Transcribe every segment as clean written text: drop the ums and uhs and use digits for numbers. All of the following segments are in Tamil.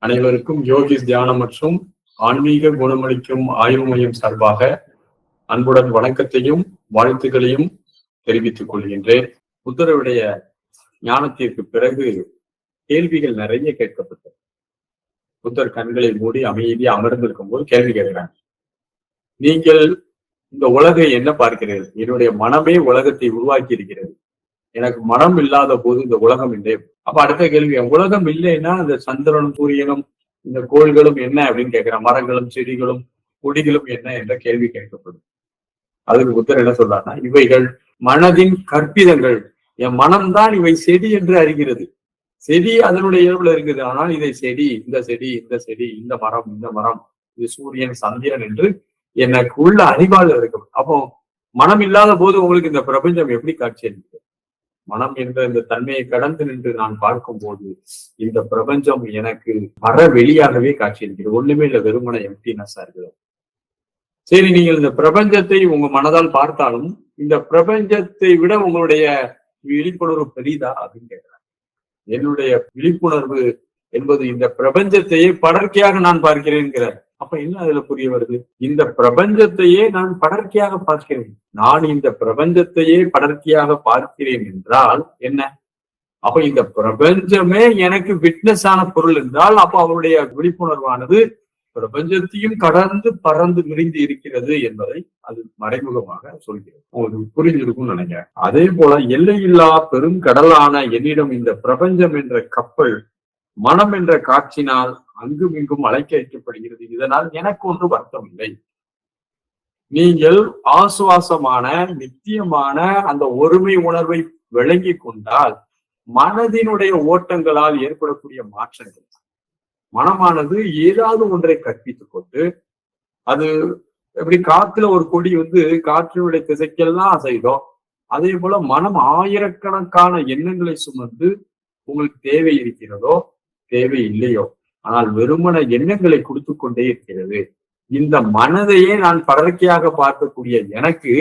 அனைவருக்கும் யோகிஸ் தியானம் மற்றும் ஆன்மீக குணமளிக்கும் ஆய்வு மையம் சார்பாக அன்புடன் வணக்கத்தையும் வாழ்த்துக்களையும் தெரிவித்துக் கொள்கின்றேன். புத்தருடைய ஞானத்திற்கு பிறகு கேள்விகள் நிறைய கேட்கப்பட்டது. புத்தர் கண்களை மூடி அமைதியா அமர்ந்திருக்கும் போது கேள்வி கேட்கிறாங்க. நீங்கள் இந்த உலகை என்ன பார்க்கிறீர்கள்? என்னுடைய மனமே உலகத்தை உருவாக்கி இருக்கிறது. எனக்கு மனம் இல்லாத போது இந்த உலகம் இல்லை. அப்ப அடுத்த கேள்வி, உலகம் இல்லைன்னா அந்த சந்திரனும் சூரியனும் இந்த கோள்களும் என்ன அப்படின்னு கேட்கிற, மரங்களும் செடிகளும் கொடிகளும் என்ன என்ற கேள்வி கேட்கப்படும். அதுக்கு புத்தர் என்ன சொல்றாருன்னா, இவைகள் மனதின் கற்பிதங்கள். என் மனம்தான் இவை செடி என்று அறிகிறது. செடி அதனுடைய இயல்புல இருக்குது. ஆனால் இதை செடி, இந்த செடி, இந்த செடி, இந்த மரம், இது சூரியன், சந்திரன் என்று எனக்கு உள்ள அறிவால் இருக்கு. அப்போ மனம் இல்லாத போது உங்களுக்கு இந்த பிரபஞ்சம் எப்படி காட்சி அளிக்கிறது? மனம் என்ற இந்த தன்மையை கடந்து நின்று நான் பார்க்கும் போது இந்த பிரபஞ்சம் எனக்கு வெளியாகவே காட்சி அளிக்கிறது. ஒண்ணுமே இல்லை, வெறுமன எம்ப்டினஸா இருக்கிறது. சரி, நீங்கள் இந்த பிரபஞ்சத்தை உங்க மனதால் பார்த்தாலும் இந்த பிரபஞ்சத்தை விட உங்களுடைய விழிப்புணர்வு பெரிதா அப்படின்னு கேட்கிறாங்க. என்னுடைய விழிப்புணர்வு என்பது இந்த பிரபஞ்சத்தையே படர்க்கையாக நான் பார்க்கிறேன்கிறார். அப்ப என்ன அதுல புரிய வருது? இந்த பிரபஞ்சத்தையே நான் படர்க்கையாக பார்க்கிறேன். நான் இந்த பிரபஞ்சத்தையே படர்க்கையாக பார்க்கிறேன் என்றால் என்ன? அப்ப இந்த பிரபஞ்சமே எனக்கு விட்னஸ் ஆன பொருள் என்றால் அப்ப அவருடைய விழிப்புணர்வானது பிரபஞ்சத்தையும் கடந்து பறந்து விரிந்து இருக்கிறது என்பதை அது மறைமுகமாக சொல்கிறது. உங்களுக்கு புரிஞ்சிருக்கும்னு நினைக்கிறேன். அதே போல எல்லையில்லா பெரும் கடலான என்னிடம் இந்த பிரபஞ்சம் என்ற கப்பல் மனம் என்ற காட்சினால் அங்கும் இங்கும் அழைக்க வைக்கப்படுகிறது. இதனால் எனக்கு ஒன்று வருத்தம் இல்லை. நீங்கள் ஆசுவாசமான நித்தியமான அந்த ஒருமை உணர்வை விளங்கி கொண்டால் மனதினுடைய ஓட்டங்களால் ஏற்படக்கூடிய மாற்றங்கள், மனமானது ஏதாவது ஒன்றை கற்பித்துக் கொண்டு, அது எப்படி காத்துல ஒரு கொடி காற்றினுடைய திசைக்கெல்லாம் அசைதோ அதே போல மனம் ஆயிரக்கணக்கான எண்ணங்களை சுமந்து உங்களுக்கு தேவை இருக்கிறதோ தேவை இல்லையோ ஆனால் வெறுமன எண்ணங்களை கொடுத்து கொண்டே இருக்கிறது. இந்த மனதையே நான் படர்க்கையாக பார்க்கக்கூடிய எனக்கு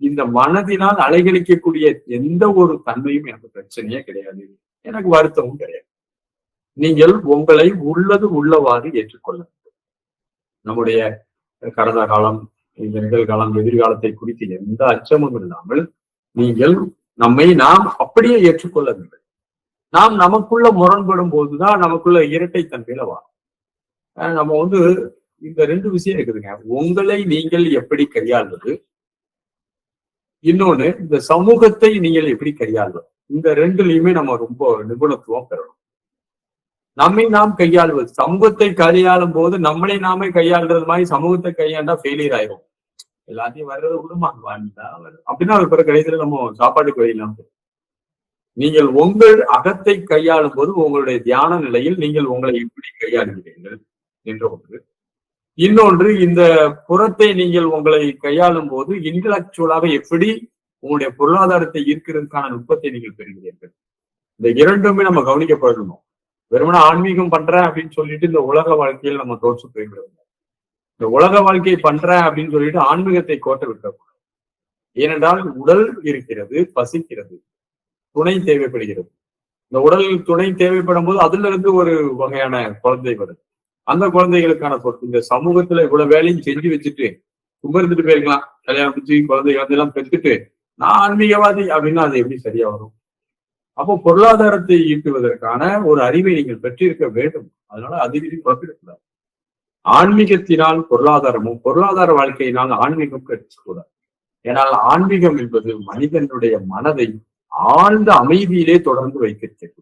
இந்த மனதினால் அலைகழிக்கக்கூடிய எந்த ஒரு தன்மையும் எனக்கு பிரச்சனையே கிடையாது, எனக்கு வருத்தமும் கிடையாது. நீங்கள் உங்களை உள்ளது உள்ளவாறு ஏற்றுக்கொள்ள வேண்டும். நம்முடைய கடந்த காலம், இந்த நிகழ்காலம், எதிர்காலத்தை குறித்து எந்த அச்சமும் இல்லாமல் நீங்கள் நாம் அப்படியே ஏற்றுக்கொள்ள வேண்டும். நாம் நமக்குள்ள முரண்படும் போதுதான் நமக்குள்ள இரட்டை தன்மையில வரும். நம்ம இந்த ரெண்டு விஷயம் இருக்குதுங்க. உங்களை நீங்கள் எப்படி கையாள்வது, இன்னொன்னு இந்த சமூகத்தை நீங்கள் எப்படி கையாள்வது. இந்த ரெண்டுலயுமே நம்ம ரொம்ப நிபுணத்துவம் பெறணும். நம்மை நாம் கையாள்வது, சமூகத்தை கையாளும் போது நம்மளை நாமே கையாளுறது மாதிரி சமூகத்தை கையாண்டா ஃபெயிலியர் ஆயிரும். எல்லாத்தையும் வர்றது விடுமா அப்படின்னா ஒரு பிறகு கடைசியில நம்ம சாப்பாட்டுக்கு வழியெல்லாம். நீங்கள் உங்கள் அகத்தை கையாளும் போது உங்களுடைய தியான நிலையில் நீங்கள் உங்களை எப்படி கையாளுகிறீர்கள் என்ற ஒன்று. இன்னொன்று, இந்த புறத்தை நீங்கள் உங்களை கையாளும் போது இன்டலெக்சுவலாக எப்படி உங்களுடைய பொருளாதாரத்தை ஈர்க்கிறதுக்கான நுட்பத்தை நீங்கள் பெறுகிறீர்கள். இந்த இரண்டுமே நம்ம கவனிக்கப்படணும். வெறுமனா ஆன்மீகம் பண்றேன் அப்படின்னு சொல்லிட்டு இந்த உலக வாழ்க்கையில் நம்ம தோற்று போய்விடுவோம். இந்த உலக வாழ்க்கையை பண்றேன் அப்படின்னு சொல்லிட்டு ஆன்மீகத்தை கோட்டை விட்டக்கூடாது. ஏனென்றால் உடல் இருக்கிறது, பசிக்கிறது, துணை தேவைப்படுகிறது. இந்த உடல் துணை தேவைப்படும் போது அதுல இருந்து ஒரு வகையான குழந்தை வருது. அந்த குழந்தைகளுக்கான பொறுப்பு. இந்த சமூகத்துல இவ்வளவு வேலையும் செஞ்சு வச்சுட்டு சும்மா இருந்துட்டு போயிருக்கலாம். கல்யாணம் பிடிச்சி குழந்தைலாம் பெற்றுட்டு நான் ஆன்மீகவாதி அப்படின்னா அது எப்படி சரியா வரும்? அப்போ பொருளாதாரத்தை ஈட்டுவதற்கான ஒரு அறிவை நீங்கள் பெற்றிருக்க வேண்டும். அதனால அதிவிதி குழப்பிடக்கூடாது. ஆன்மீகத்தினால் பொருளாதாரமும், பொருளாதார வாழ்க்கையினால் ஆன்மீகம் கற்றுக்கூடாது. ஏனால் ஆன்மீகம் என்பது மனிதனுடைய மனதை ஆழ்ந்த அமைதியிலே தொடர்ந்து வைக்கிறது.